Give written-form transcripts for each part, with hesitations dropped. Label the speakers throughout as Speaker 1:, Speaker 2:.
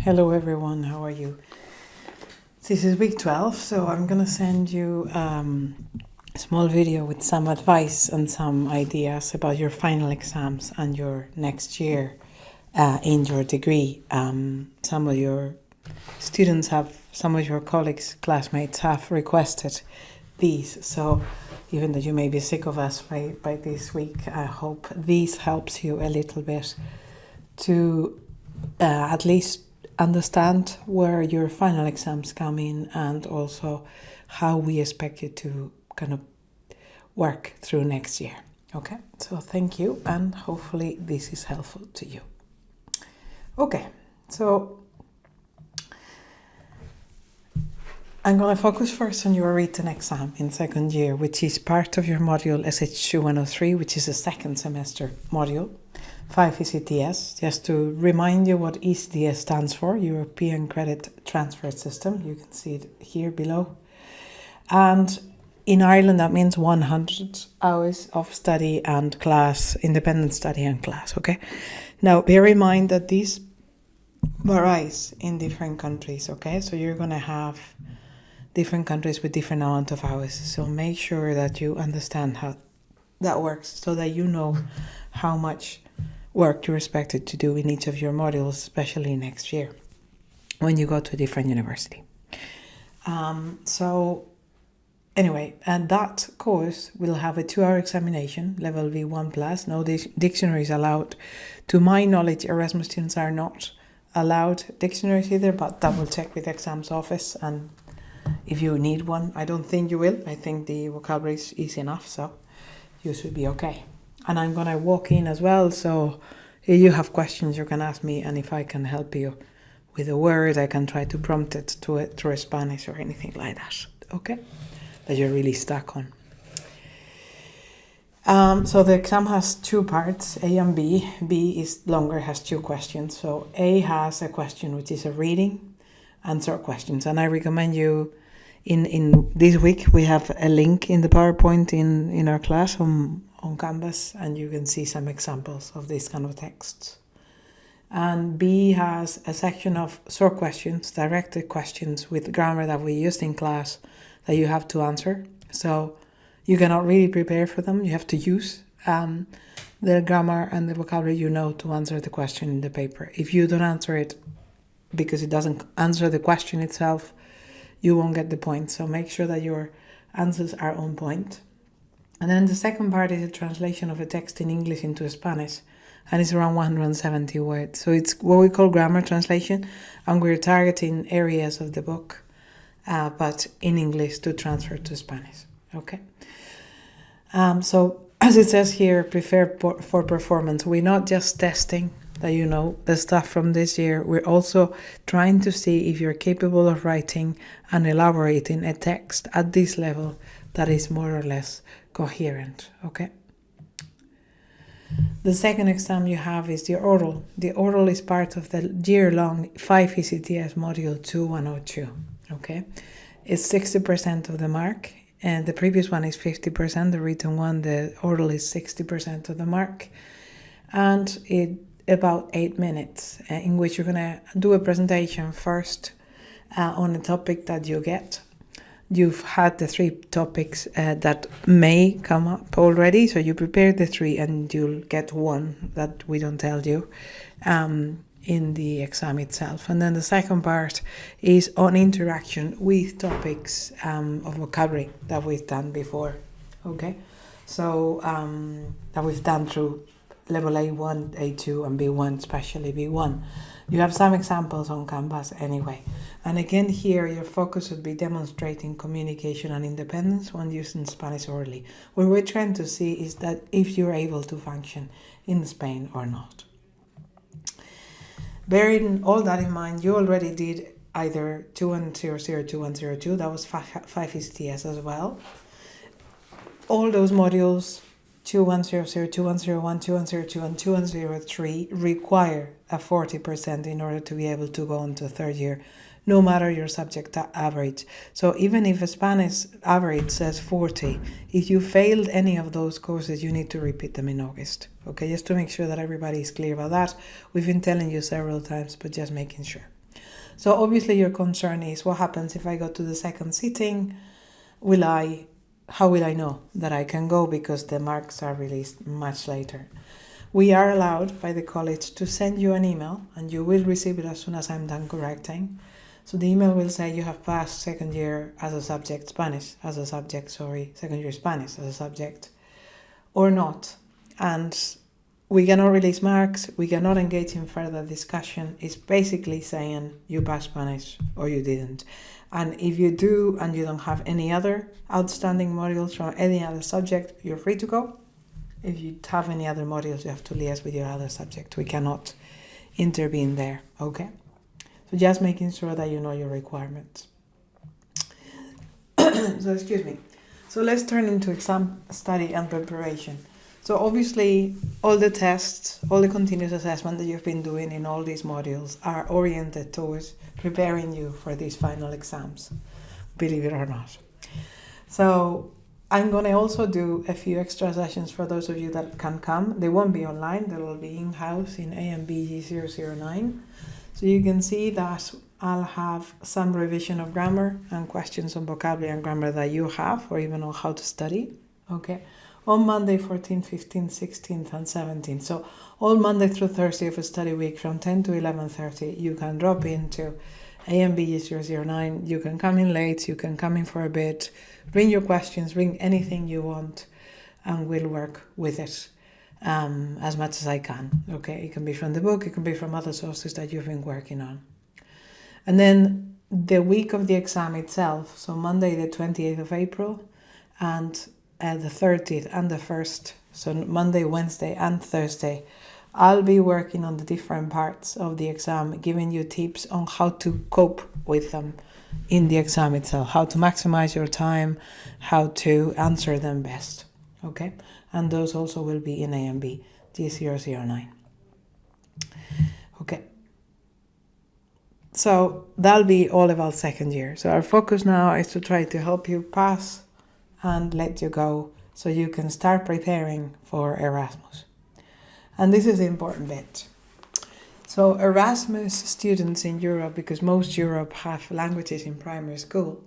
Speaker 1: Hello everyone, how are you? This is week 12, so I'm gonna send you a small video with some advice and some ideas about your final exams and your next year in your degree. Some of your students some of your colleagues, classmates have requested these, so even though you may be sick of us by this week, I hope this helps you a little bit to at least understand where your final exams come in and also how we expect you to kind of work through next year. Okay, so thank you, and hopefully this is helpful to you. Okay, so I'm going to focus first on your written exam in second year, which is part of your module SH2 103, which is a second semester module. 5 ECTS, just to remind you what ECTS stands for, European Credit Transfer System. You can see it here below. And in Ireland, that means 100 hours of study and class, independent study and class, okay? Now, bear in mind that this varies in different countries, okay? So you're going to have different countries with different amount of hours. So make sure that you understand how that works so that you know how much work you're expected to do in each of your modules, especially next year when you go to a different university. So anyway, and that course will have a 2-hour examination, level V1+. No dictionaries allowed. To my knowledge, Erasmus students are not allowed dictionaries either, but double check with the exams office, and if you need one, I don't think you will. I think the vocabulary is easy enough, so you should be okay. And I'm going to walk in as well, so if you have questions, you can ask me, and if I can help you with a word, I can try to prompt it through Spanish or anything like that, okay? That you're really stuck on. So the exam has 2 parts, A and B. B is longer, has 2 questions. So A has a question, which is a reading answer questions. And I recommend you, in this week, we have a link in the PowerPoint in our class on Canvas, and you can see some examples of these kind of texts. And B has a section of short questions, directed questions with grammar that we used in class that you have to answer. So you cannot really prepare for them. You have to use the grammar and the vocabulary you know to answer the question in the paper. If you don't answer it because it doesn't answer the question itself, you won't get the point. So make sure that your answers are on point. And then the second part is a translation of a text in English into Spanish, and it's around 170 words. So it's what we call grammar translation, and we're targeting areas of the book, but in English to transfer to Spanish, okay? So as it says here, prepare for performance. We're not just testing that you know the stuff from this year. We're also trying to see if you're capable of writing and elaborating a text at this level that is more or less coherent, okay? The second exam you have is the oral. The oral is part of the year-long 5 ECTS module 2102, okay? It's 60% of the mark, and the previous one is 50%, the written one. The oral is 60% of the mark, and it about 8 minutes, in which you're gonna do a presentation first on a topic that you get. You've had the 3 topics that may come up already, so you prepare the 3 and you'll get 1 that we don't tell you in the exam itself. And then the second part is on interaction with topics of vocabulary that we've done before, okay? So that we've done through level A1, A2, and B1, especially B1. You have some examples on Canvas anyway. And again here, your focus would be demonstrating communication and independence when using Spanish orally. What we're trying to see is that if you're able to function in Spain or not. Bearing all that in mind, you already did either 2100, 2102, that was 5 ECTS as well. All those modules, 2100, 2101, 2102, and 2103 require a 40% in order to be able to go into third year, no matter your subject average. So even if a Spanish average says 40, if you failed any of those courses, you need to repeat them in August. Okay, just to make sure that everybody is clear about that. We've been telling you several times, but just making sure. So obviously your concern is, what happens if I go to the second sitting? How will I know that I can go, because the marks are released much later? We are allowed by the college to send you an email, and you will receive it as soon as I'm done correcting. So the email will say you have passed second year as a subject Spanish, second year Spanish as a subject, or not. And we cannot release marks, we cannot engage in further discussion. It's basically saying you passed Spanish or you didn't. And if you do and you don't have any other outstanding modules from any other subject, you're free to go. If you have any other modules, you have to liaise with your other subject. We cannot intervene there, okay? So just making sure that you know your requirements. So excuse me. So let's turn into exam study and preparation. So obviously all the tests, all the continuous assessment that you've been doing in all these modules are oriented towards preparing you for these final exams, believe it or not. So I'm going to also do a few extra sessions for those of you that can come. They won't be online, they will be in-house in AMBG 009. So you can see that I'll have some revision of grammar and questions on vocabulary and grammar that you have, or even on how to study, okay? On Monday, 14th, 15th, 16th, and 17th. So all Monday through Thursday of a study week from 10 to 11:30, you can drop into AMBG 009. You can come in late, you can come in for a bit, bring your questions, bring anything you want, and we'll work with it as much as I can. Okay, it can be from the book, it can be from other sources that you've been working on. And then the week of the exam itself, so Monday the 28th of April and the 30th and the 1st, so Monday, Wednesday and Thursday, I'll be working on the different parts of the exam, giving you tips on how to cope with them in the exam itself, how to maximize your time, how to answer them best, okay? And those also will be in AMB G009. Okay. So that'll be all about second year. So our focus now is to try to help you pass and let you go so you can start preparing for Erasmus. And this is the important bit. So Erasmus students in Europe, because most Europe have languages in primary school,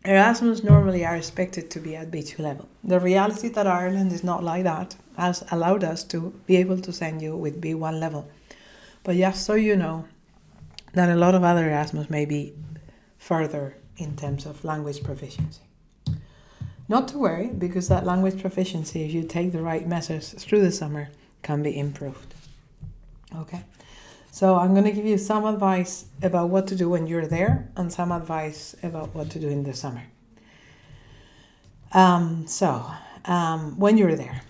Speaker 1: Erasmus normally are expected to be at B2 level. The reality that Ireland is not like that has allowed us to be able to send you with B1 level. But just so you know that a lot of other Erasmus may be further in terms of language proficiency. Not to worry, because that language proficiency, if you take the right measures through the summer, can be improved. Okay, so I'm going to give you some advice about what to do when you're there and some advice about what to do in the summer. When you're there.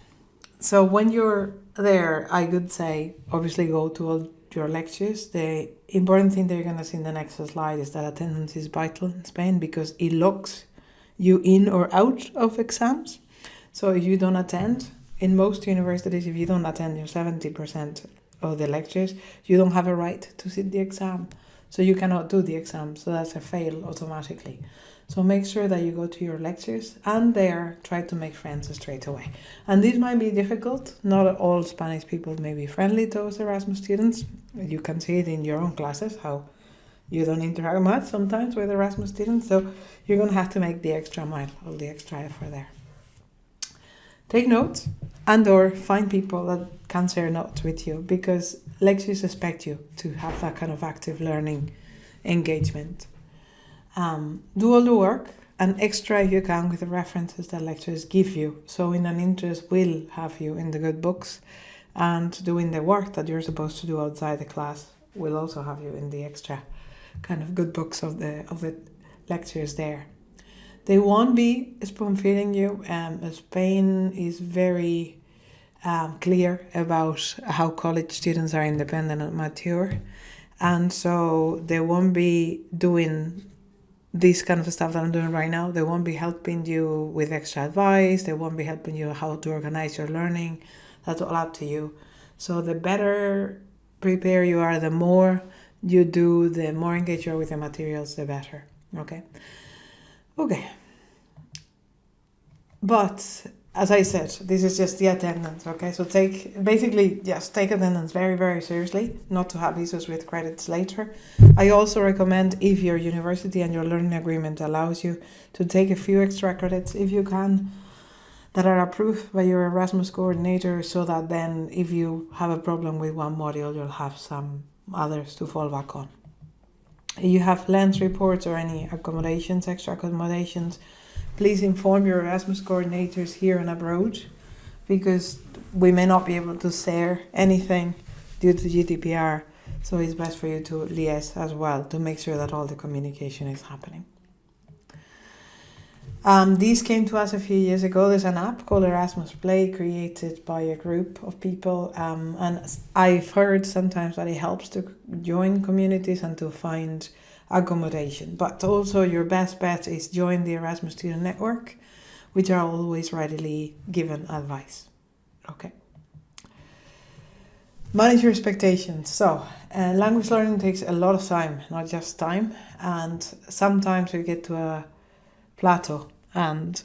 Speaker 1: So when you're there, I would say, obviously go to all your lectures. The important thing that you're going to see in the next slide is that attendance is vital in Spain, because it locks you in or out of exams. So if you don't attend, in most universities, if you don't attend your 70% of the lectures, you don't have a right to sit the exam. So you cannot do the exam. So that's a fail automatically. So make sure that you go to your lectures and there try to make friends straight away. And this might be difficult. Not all Spanish people may be friendly towards Erasmus students. You can see it in your own classes, how you don't interact much sometimes with Erasmus students. So you're going to have to make the extra mile or the extra effort there. Take notes and or find people that can share notes with you, because lectures expect you to have that kind of active learning engagement. Do all the work and extra if you can with the references that lecturers give you. So in an interest will have you in the good books, and doing the work that you're supposed to do outside the class will also have you in the extra kind of good books of the lectures there. They won't be spoon-feeding you. Spain is very clear about how college students are independent and mature. And so they won't be doing this kind of stuff that I'm doing right now. They won't be helping you with extra advice. They won't be helping you how to organize your learning. That's all up to you. So the better prepared you are, the more you do, the more engaged you are with the materials, the better. Okay. But as I said, this is just the attendance, okay? So take attendance very, very seriously, not to have issues with credits later. I also recommend, if your university and your learning agreement allows you, to take a few extra credits if you can, that are approved by your Erasmus coordinator, so that then if you have a problem with one module, you'll have some others to fall back on. If you have lens reports or any accommodations, extra accommodations, please inform your Erasmus coordinators here and abroad, because we may not be able to share anything due to GDPR. So it's best for you to liaise as well to make sure that all the communication is happening. These came to us a few years ago. There's an app called Erasmus Play, created by a group of people. And I've heard sometimes that it helps to join communities and to find accommodation. But also your best bet is join the Erasmus Student Network, which are always readily given advice. Okay. Manage your expectations. So, language learning takes a lot of time, not just time. And sometimes we get to a plateau and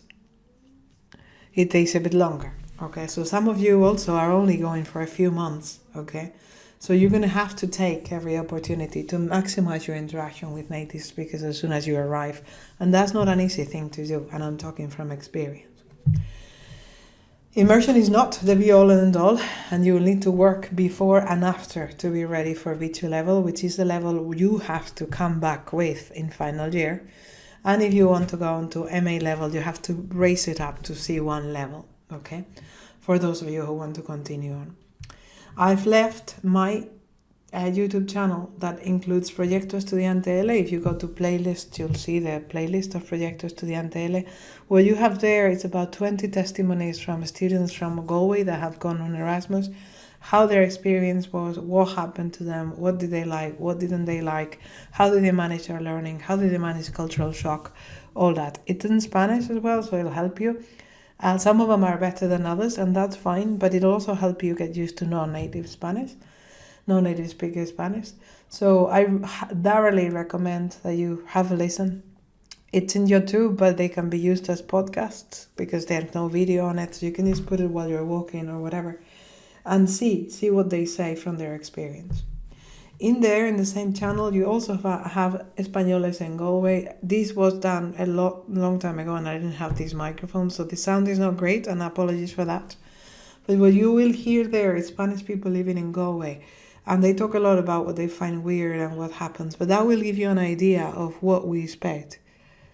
Speaker 1: it takes a bit longer. Okay, so some of you also are only going for a few months. Okay, so you're going to have to take every opportunity to maximize your interaction with native speakers as soon as you arrive. And that's not an easy thing to do, and I'm talking from experience. Immersion is not the be-all and end-all, and you will need to work before and after to be ready for B2 level, which is the level you have to come back with in final year. And if you want to go on to MA level, you have to raise it up to C1 level, okay? For those of you who want to continue on. I've left my YouTube channel that includes Proyecto Estudiante L. If you go to playlist, you'll see the playlist of Proyecto Estudiante L. What you have there is about 20 testimonies from students from Galway that have gone on Erasmus, how their experience was, what happened to them, what did they like, what didn't they like, how did they manage their learning, how did they manage cultural shock, all that. It's in Spanish as well, so it'll help you. Some of them are better than others, and that's fine, but it'll also help you get used to non-native speaker Spanish. So I thoroughly recommend that you have a listen. It's in YouTube, but they can be used as podcasts because there's no video on it, so you can just put it while you're walking or whatever. And see what they say from their experience. In there, in the same channel, you also have Españoles en Galway. This was done a long time ago, and I didn't have these microphones, so the sound is not great, and apologies for that. But what you will hear there is Spanish people living in Galway, and they talk a lot about what they find weird and what happens. But that will give you an idea of what we expect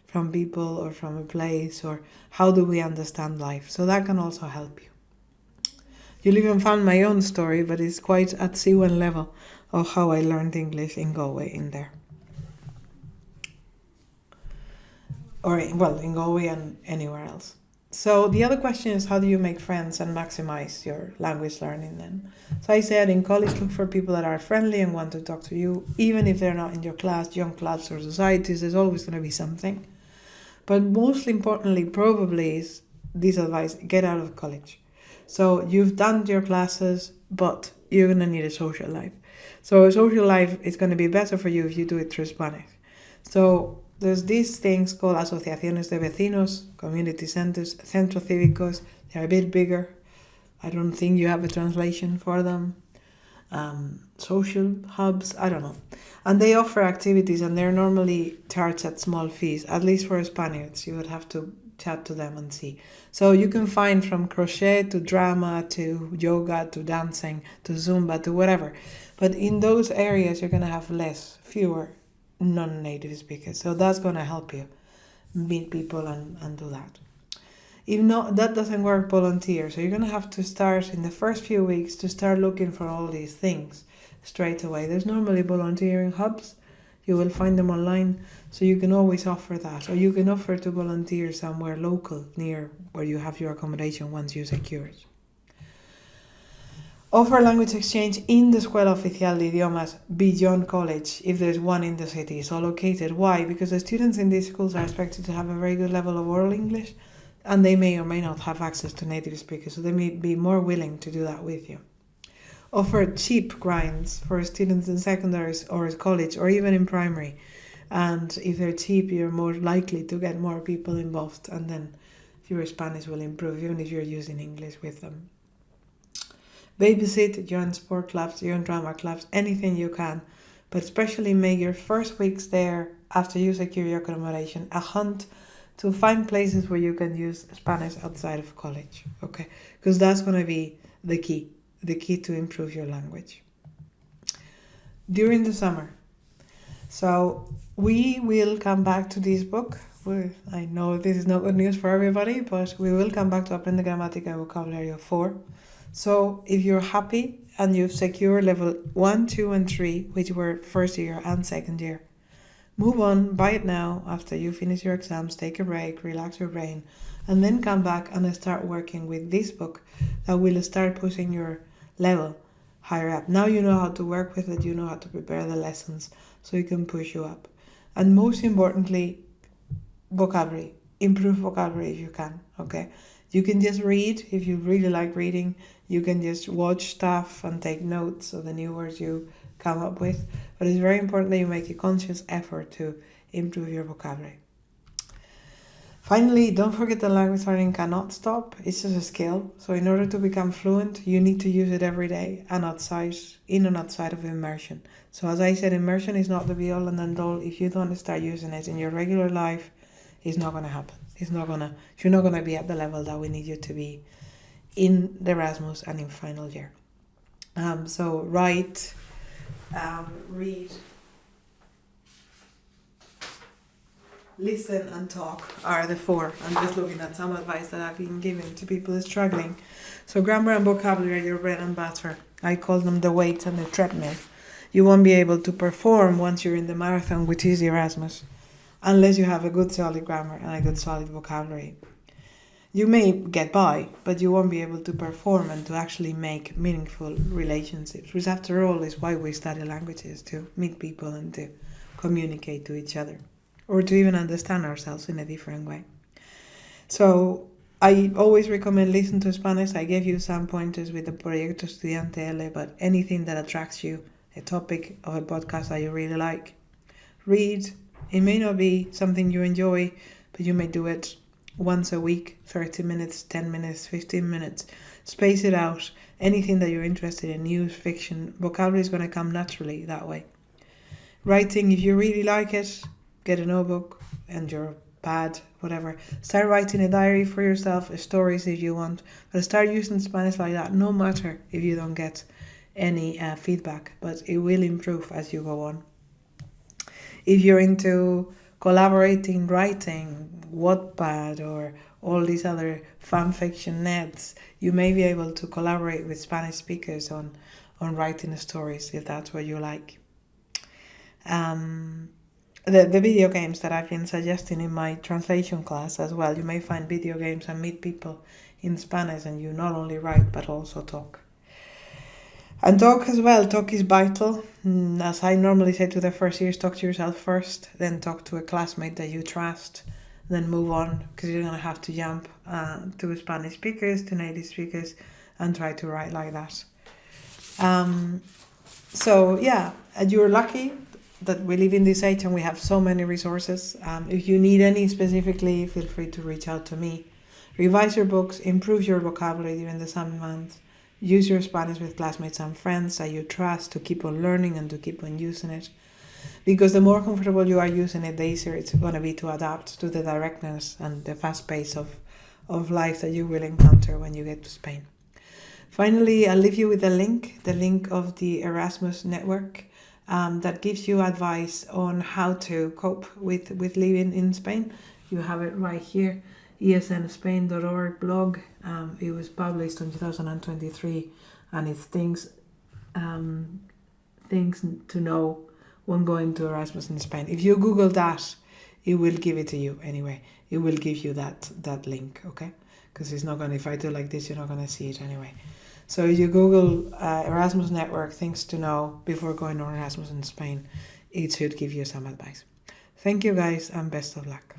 Speaker 1: from people or from a place, or how do we understand life. So that can also help you. You'll even find my own story, but it's quite at C1 level of how I learned English in Galway in there. In Galway and anywhere else. So the other question is, how do you make friends and maximize your language learning then? So I said, in college, look for people that are friendly and want to talk to you. Even if they're not in your class, young clubs or societies, there's always going to be something. But most importantly, probably is this advice: get out of college. So you've done your classes, but you're going to need a social life. So a social life is going to be better for you if you do it through Spanish. So there's these things called asociaciones de vecinos, community centers, centros cívicos. They're a bit bigger. I don't think you have a translation for them. Social hubs, I don't know. And they offer activities, and they're normally charged at small fees, at least for Spaniards. You would have to chat to them and see. So you can find from crochet to drama to yoga to dancing to Zumba to whatever. But in those areas, you're going to have fewer non-native speakers. So that's going to help you meet people and do that. If not, that doesn't work, volunteer. So you're going to have to start in the first few weeks to start looking for all these things straight away. There's normally volunteering hubs. You will find them online, so you can always offer that. Or you can offer to volunteer somewhere local, near where you have your accommodation once you secure it. Offer language exchange in the Escuela Oficial de Idiomas beyond college, if there's one in the city. So located. Why? Because the students in these schools are expected to have a very good level of oral English, and they may or may not have access to native speakers, so they may be more willing to do that with you. Offer cheap grinds for students in secondary or college or even in primary. And if they're cheap, you're more likely to get more people involved and then your Spanish will improve, even if you're using English with them. Babysit, join sport clubs, join drama clubs, anything you can. But especially make your first weeks there, after you secure your accommodation, a hunt to find places where you can use Spanish outside of college, okay? Because that's going to be the key to improve your language. During the summer. So we will come back to this book. I know this is not good news for everybody, but we will come back to Aprende Gramática Vocabulario 4. So if you're happy and you've secured level 1, 2, and 3, which were first year and second year, move on, buy it now after you finish your exams, take a break, relax your brain, and then come back and start working with this book that will start pushing your level higher up. Now you know how to work with it, you know how to prepare the lessons, so it can push you up. And most importantly, vocabulary. Improve vocabulary if you can, okay? You can just read if you really like reading. You can just watch stuff and take notes of the new words you come up with. But it's very important that you make a conscious effort to improve your vocabulary. Finally, don't forget that language learning cannot stop. It's just a skill. So in order to become fluent, you need to use it every day and outside, in and outside of immersion. So as I said, immersion is not the be all and end all. If you don't start using it in your regular life, it's not going to happen. You're not going to be at the level that we need you to be in the Erasmus and in final year. So write, read, listen and talk are the 4. I'm just looking at some advice that I've been giving to people struggling. So grammar and vocabulary are your bread and butter. I call them the weights and the treadmill. You won't be able to perform once you're in the marathon, which is the Erasmus, unless you have a good solid grammar and a good solid vocabulary. You may get by, but you won't be able to perform and to actually make meaningful relationships, which after all is why we study languages, to meet people and to communicate to each other, or to even understand ourselves in a different way. So I always recommend listen to Spanish. I gave you some pointers with the Proyecto Estudiante L, but anything that attracts you, a topic of a podcast that you really like, read. It may not be something you enjoy, but you may do it once a week, 30 minutes, 10 minutes, 15 minutes. Space it out. Anything that you're interested in, news, fiction, vocabulary is going to come naturally that way. Writing, if you really like it, get a notebook and your pad, whatever. Start writing a diary for yourself, stories if you want. But start using Spanish like that, no matter if you don't get any feedback, but it will improve as you go on. If you're into collaborating, writing, Wattpad, or all these other fan fiction nets, you may be able to collaborate with Spanish speakers on writing stories, if that's what you like. The video games that I've been suggesting in my translation class as well. You may find video games and meet people in Spanish, and you not only write but also talk. And talk as well. Talk is vital. As I normally say to the first years, talk to yourself first, then talk to a classmate that you trust, then move on, because you're going to have to jump to Spanish speakers, to native speakers, and try to write like that. So yeah, you're lucky that we live in this age and we have so many resources. If you need any specifically, feel free to reach out to me. Revise your books, improve your vocabulary during the summer months. Use your Spanish with classmates and friends that you trust to keep on learning and to keep on using it. Because the more comfortable you are using it, the easier it's going to be to adapt to the directness and the fast pace of life that you will encounter when you get to Spain. Finally, I'll leave you with the link of the Erasmus network that gives you advice on how to cope with living in Spain. You have it right here. esnspain.org blog. It was published in 2023, and it's things to know when going to Erasmus in Spain. If you Google that, it will give it to you anyway. It will give you that link, okay? Because it's not going to, if I do like this, you're not going to see it anyway. So if you Google Erasmus network, things to know before going on Erasmus in Spain, it should give you some advice. Thank you guys, and best of luck.